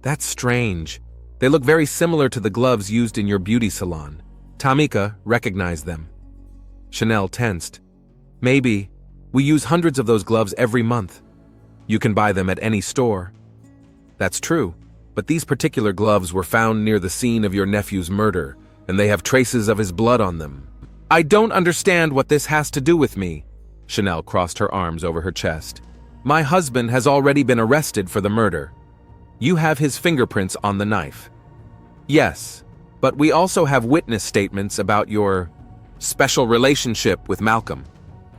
That's strange. They look very similar to the gloves used in your beauty salon. Tamika recognized them. Chanel tensed. Maybe. We use hundreds of those gloves every month. You can buy them at any store. That's true. But these particular gloves were found near the scene of your nephew's murder, and they have traces of his blood on them. I don't understand what this has to do with me. Chanel crossed her arms over her chest. My husband has already been arrested for the murder. You have his fingerprints on the knife. Yes, but we also have witness statements about your special relationship with Malcolm.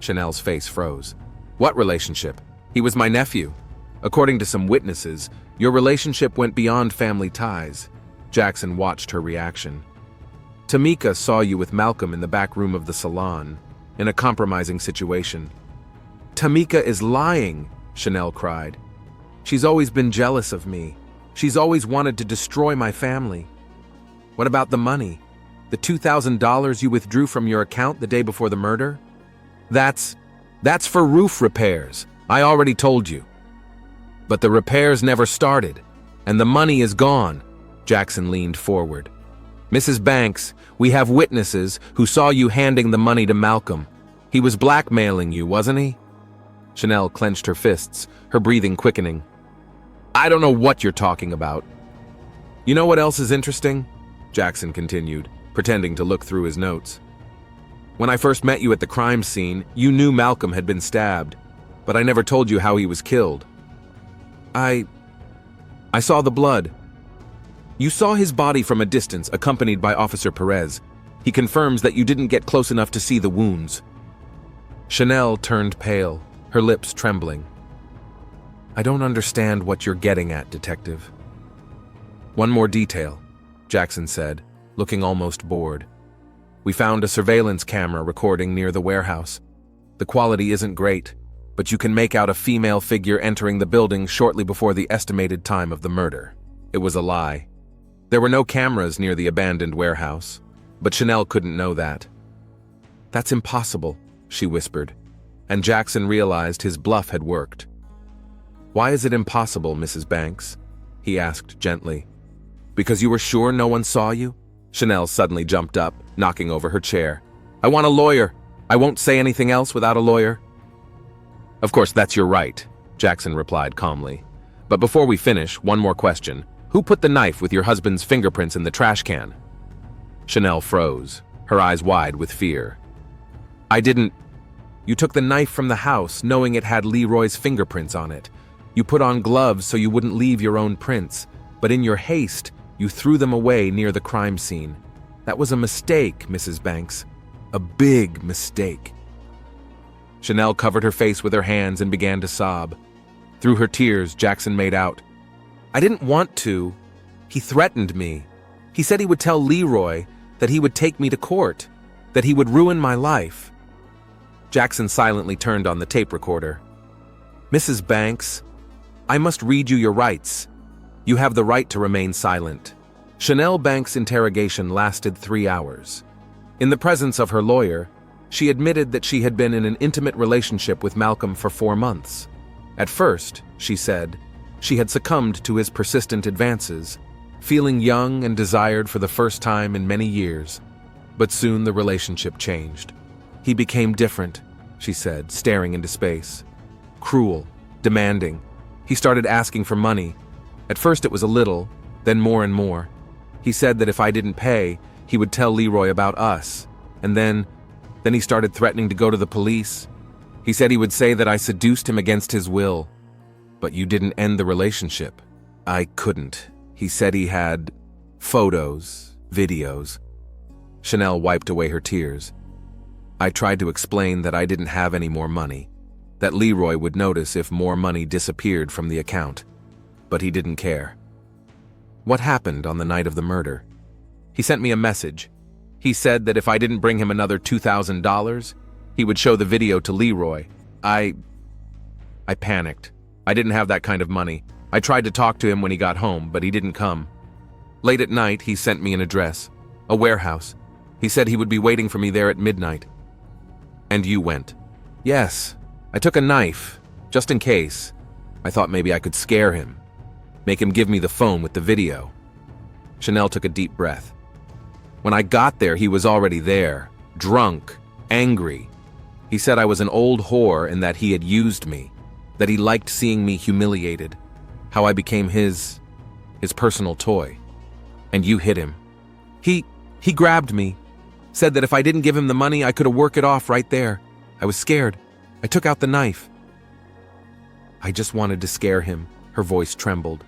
Chanel's face froze. What relationship? He was my nephew. According to some witnesses, your relationship went beyond family ties. Jackson watched her reaction. Tamika saw you with Malcolm in the back room of the salon, in a compromising situation. Tamika is lying, Chanel cried. She's always been jealous of me. She's always wanted to destroy my family. What about the money? The $2,000 you withdrew from your account the day before the murder? That's... That's for roof repairs. I already told you. But the repairs never started, and the money is gone. Jackson leaned forward. Mrs. Banks, we have witnesses who saw you handing the money to Malcolm. He was blackmailing you, wasn't he? Chanel clenched her fists, her breathing quickening. I don't know what you're talking about. You know what else is interesting? Jackson continued, pretending to look through his notes. When I first met you at the crime scene, you knew Malcolm had been stabbed, but I never told you how he was killed. I saw the blood. You saw his body from a distance, accompanied by Officer Perez. He confirms that you didn't get close enough to see the wounds. Chanel turned pale, her lips trembling. I don't understand what you're getting at, Detective. One more detail, Jackson said, looking almost bored. We found a surveillance camera recording near the warehouse. The quality isn't great, but you can make out a female figure entering the building shortly before the estimated time of the murder. It was a lie. There were no cameras near the abandoned warehouse, but Chanel couldn't know that. That's impossible, she whispered, and Jackson realized his bluff had worked. Why is it impossible, Mrs. Banks? He asked gently. Because you were sure no one saw you? Chanel suddenly jumped up, knocking over her chair. I want a lawyer. I won't say anything else without a lawyer. Of course, that's your right, Jackson replied calmly. But before we finish, one more question. Who put the knife with your husband's fingerprints in the trash can? Chanel froze, her eyes wide with fear. I didn't. You took the knife from the house, knowing it had Leroy's fingerprints on it. You put on gloves so you wouldn't leave your own prints, but in your haste, you threw them away near the crime scene. That was a mistake, Mrs. Banks. A big mistake. Chanel covered her face with her hands and began to sob. Through her tears, Jackson made out. I didn't want to. He threatened me. He said he would tell Leroy, that he would take me to court, that he would ruin my life. Jackson silently turned on the tape recorder. Mrs. Banks, I must read you your rights. You have the right to remain silent. Chanel Banks' interrogation lasted 3 hours. In the presence of her lawyer, she admitted that she had been in an intimate relationship with Malcolm for 4 months. At first, she said, she had succumbed to his persistent advances, feeling young and desired for the first time in many years. But soon the relationship changed. He became different, she said, staring into space. Cruel, demanding. He started asking for money. At first it was a little, then more and more. He said that if I didn't pay, he would tell Leroy about us. And then he started threatening to go to the police. He said he would say that I seduced him against his will. But you didn't end the relationship. I couldn't. He said he had photos, videos. Chanel wiped away her tears. I tried to explain that I didn't have any more money, that Leroy would notice if more money disappeared from the account. But he didn't care. What happened on the night of the murder? He sent me a message. He said that if I didn't bring him another $2,000, he would show the video to Leroy. I panicked. I didn't have that kind of money. I tried to talk to him when he got home, but he didn't come. Late at night, he sent me an address, a warehouse. He said he would be waiting for me there at midnight. And you went. Yes, I took a knife, just in case. I thought maybe I could scare him, make him give me the phone with the video. Chanel took a deep breath. When I got there, he was already there, drunk, angry. He said I was an old whore and that he had used me, that he liked seeing me humiliated, how I became his personal toy. And you hit him. He grabbed me, said that if I didn't give him the money, I could work it off right there. I was scared. I took out the knife. I just wanted to scare him. Her voice trembled.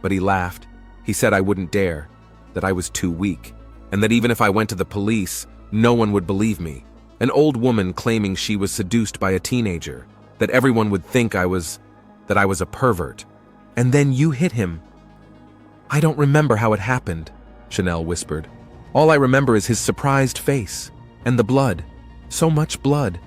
But he laughed. He said I wouldn't dare, that I was too weak, and that even if I went to the police, no one would believe me. An old woman claiming she was seduced by a teenager, that everyone would think that I was a pervert. And then you hit him. I don't remember how it happened, Chanel whispered. All I remember is his surprised face, and the blood. So much blood.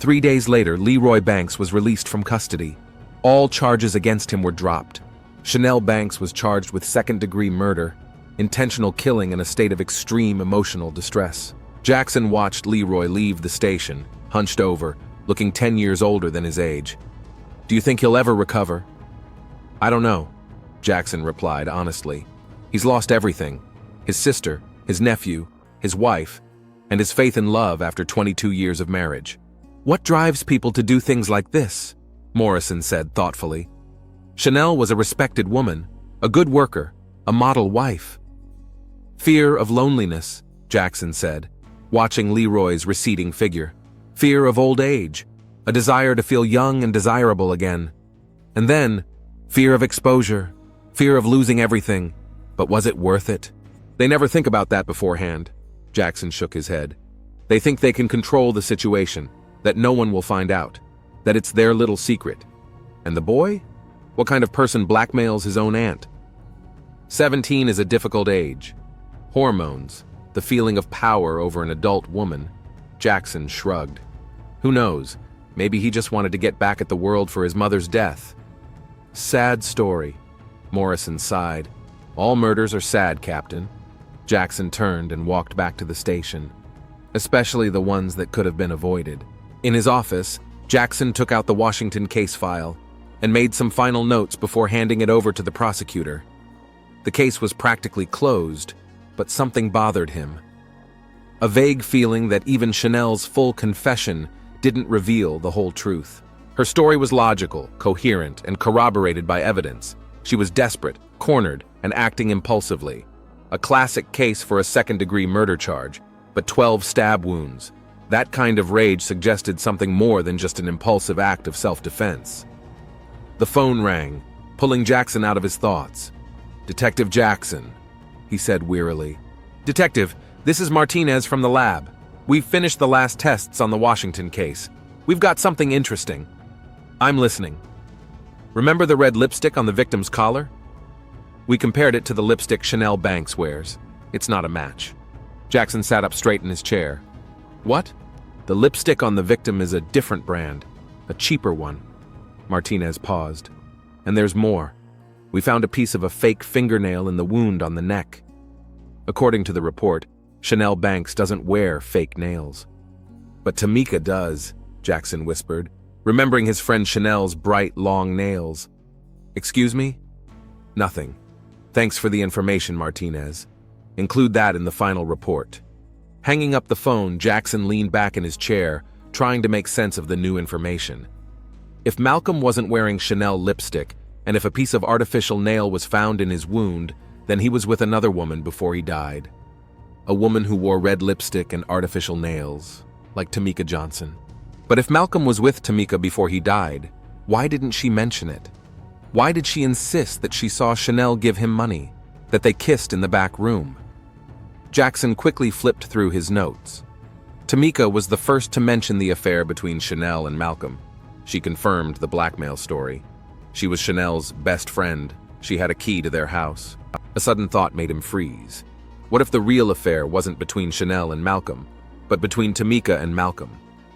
3 days later, Leroy Banks was released from custody. All charges against him were dropped. Chanel Banks was charged with second-degree murder, intentional killing in a state of extreme emotional distress. Jackson watched Leroy leave the station, hunched over, looking 10 years older than his age. "Do you think he'll ever recover?" "I don't know," Jackson replied honestly. "He's lost everything. His sister, his nephew, his wife, and his faith in love after 22 years of marriage." "What drives people to do things like this?" Morrison said thoughtfully. "Chanel was a respected woman, a good worker, a model wife." "Fear of loneliness," Jackson said, watching Leroy's receding figure. "Fear of old age, a desire to feel young and desirable again. And then, fear of exposure, fear of losing everything. But was it worth it?" "They never think about that beforehand," Jackson shook his head. "They think they can control the situation, that no one will find out, that it's their little secret. And the boy? What kind of person blackmails his own aunt?" 17 is a difficult age. Hormones, the feeling of power over an adult woman. Jackson shrugged. Who knows, maybe he just wanted to get back at the world for his mother's death. "Sad story," Morrison sighed. "All murders are sad, Captain." Jackson turned and walked back to the station, especially the ones that could have been avoided. In his office, Jackson took out the Washington case file and made some final notes before handing it over to the prosecutor. The case was practically closed, but something bothered him. A vague feeling that even Chanel's full confession didn't reveal the whole truth. Her story was logical, coherent, and corroborated by evidence. She was desperate, cornered, and acting impulsively. A classic case for a second-degree murder charge, but 12 stab wounds. That kind of rage suggested something more than just an impulsive act of self-defense. The phone rang, pulling Jackson out of his thoughts. "Detective Jackson," he said wearily. "Detective, this is Martinez from the lab. We've finished the last tests on the Washington case. We've got something interesting." "I'm listening." "Remember the red lipstick on the victim's collar? We compared it to the lipstick Chanel Banks wears. It's not a match." Jackson sat up straight in his chair. "What?" "The lipstick on the victim is a different brand, a cheaper one." Martinez paused. "And there's more. We found a piece of a fake fingernail in the wound on the neck. According to the report, Chanel Banks doesn't wear fake nails." "But Tamika does," Jackson whispered, remembering his friend Chanel's bright, long nails. "Excuse me?" "Nothing. Thanks for the information, Martinez. Include that in the final report." Hanging up the phone, Jackson leaned back in his chair, trying to make sense of the new information. If Malcolm wasn't wearing Chanel lipstick, and if a piece of artificial nail was found in his wound, then he was with another woman before he died. A woman who wore red lipstick and artificial nails, like Tamika Johnson. But if Malcolm was with Tamika before he died, why didn't she mention it? Why did she insist that she saw Chanel give him money, that they kissed in the back room? Jackson quickly flipped through his notes. Tamika was the first to mention the affair between Chanel and Malcolm. She confirmed the blackmail story. She was Chanel's best friend. She had a key to their house. A sudden thought made him freeze. What if the real affair wasn't between Chanel and Malcolm, but between Tamika and Malcolm?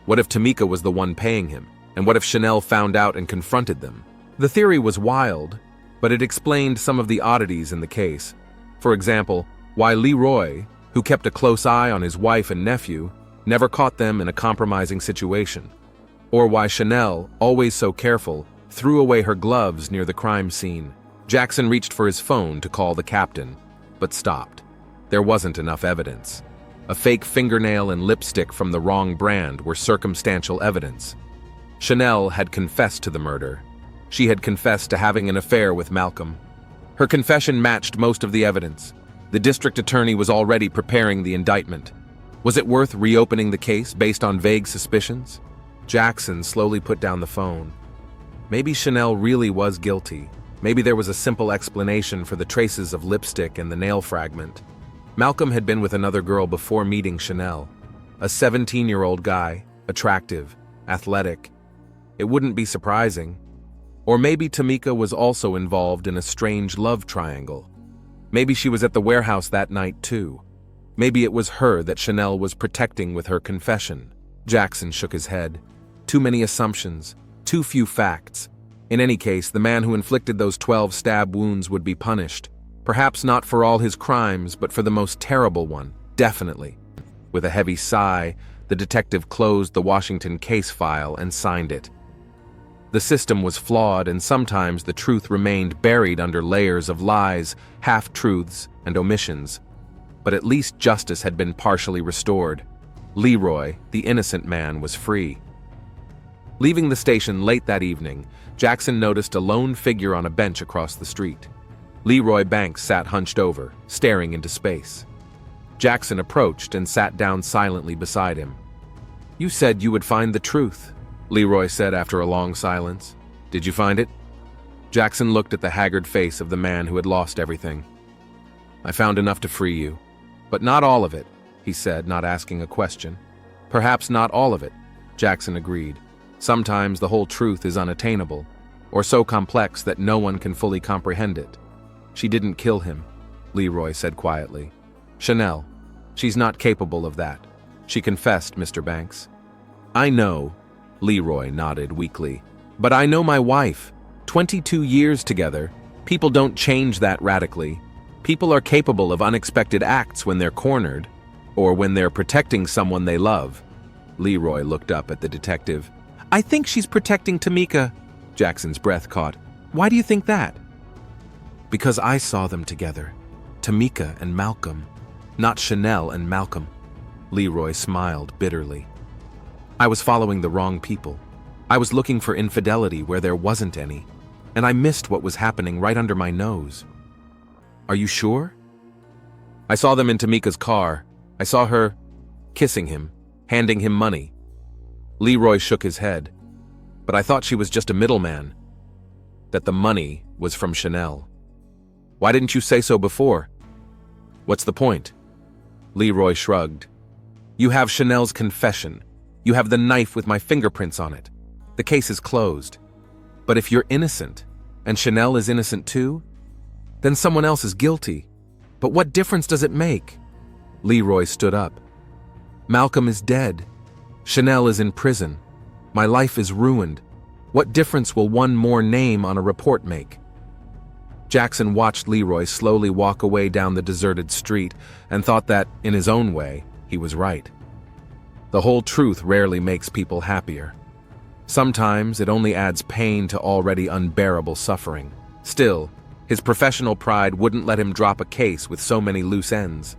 What if Tamika was the one paying him? And what if Chanel found out and confronted them? The theory was wild, but it explained some of the oddities in the case. For example, why Leroy, who kept a close eye on his wife and nephew, never caught them in a compromising situation. Or why Chanel, always so careful, threw away her gloves near the crime scene. Jackson reached for his phone to call the captain, but stopped. There wasn't enough evidence. A fake fingernail and lipstick from the wrong brand were circumstantial evidence. Chanel had confessed to the murder. She had confessed to having an affair with Malcolm. Her confession matched most of the evidence. The district attorney was already preparing the indictment. Was it worth reopening the case based on vague suspicions? Jackson slowly put down the phone. Maybe Chanel really was guilty. Maybe there was a simple explanation for the traces of lipstick and the nail fragment. Malcolm had been with another girl before meeting Chanel. A 17-year-old guy, attractive, athletic. It wouldn't be surprising. Or maybe Tamika was also involved in a strange love triangle. Maybe she was at the warehouse that night too. Maybe it was her that Chanel was protecting with her confession. Jackson shook his head. Too many assumptions, too few facts. In any case, the man who inflicted those 12 stab wounds would be punished. Perhaps not for all his crimes, but for the most terrible one, definitely. With a heavy sigh, the detective closed the Washington case file and signed it. The system was flawed, and sometimes the truth remained buried under layers of lies, half-truths, and omissions. But at least justice had been partially restored. Leroy, the innocent man, was free. Leaving the station late that evening, Jackson noticed a lone figure on a bench across the street. Leroy Banks sat hunched over, staring into space. Jackson approached and sat down silently beside him. "You said you would find the truth," Leroy said after a long silence. "Did you find it?" Jackson looked at the haggard face of the man who had lost everything. "I found enough to free you, but not all of it," he said, not asking a question. "Perhaps not all of it," Jackson agreed. "Sometimes the whole truth is unattainable, or so complex that no one can fully comprehend it." "She didn't kill him," Leroy said quietly. "Chanel. She's not capable of that. She confessed, Mr. Banks." "I know," Leroy nodded weakly. "But I know my wife. 22 years together. People don't change that radically. People are capable of unexpected acts when they're cornered, or when they're protecting someone they love." Leroy looked up at the detective. "I think she's protecting Tamika." Jackson's breath caught. "Why do you think that?" "Because I saw them together. Tamika and Malcolm. Not Chanel and Malcolm." Leroy smiled bitterly. "I was following the wrong people. I was looking for infidelity where there wasn't any, and I missed what was happening right under my nose." "Are you sure?" "I saw them in Tamika's car. I saw her kissing him, handing him money." Leroy shook his head. "But I thought she was just a middleman. That the money was from Chanel." "Why didn't you say so before?" "What's the point?" Leroy shrugged. "You have Chanel's confession. You have the knife with my fingerprints on it. The case is closed. But if you're innocent, and Chanel is innocent too, then someone else is guilty. But what difference does it make?" Leroy stood up. "Malcolm is dead. Chanel is in prison. My life is ruined. What difference will one more name on a report make?" Jackson watched Leroy slowly walk away down the deserted street and thought that, in his own way, he was right. The whole truth rarely makes people happier. Sometimes it only adds pain to already unbearable suffering. Still, his professional pride wouldn't let him drop a case with so many loose ends.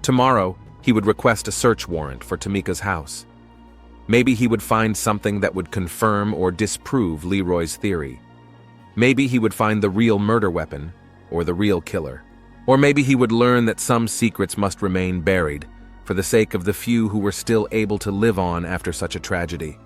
Tomorrow, he would request a search warrant for Tamika's house. Maybe he would find something that would confirm or disprove Leroy's theory. Maybe he would find the real murder weapon, or the real killer. Or maybe he would learn that some secrets must remain buried, for the sake of the few who were still able to live on after such a tragedy.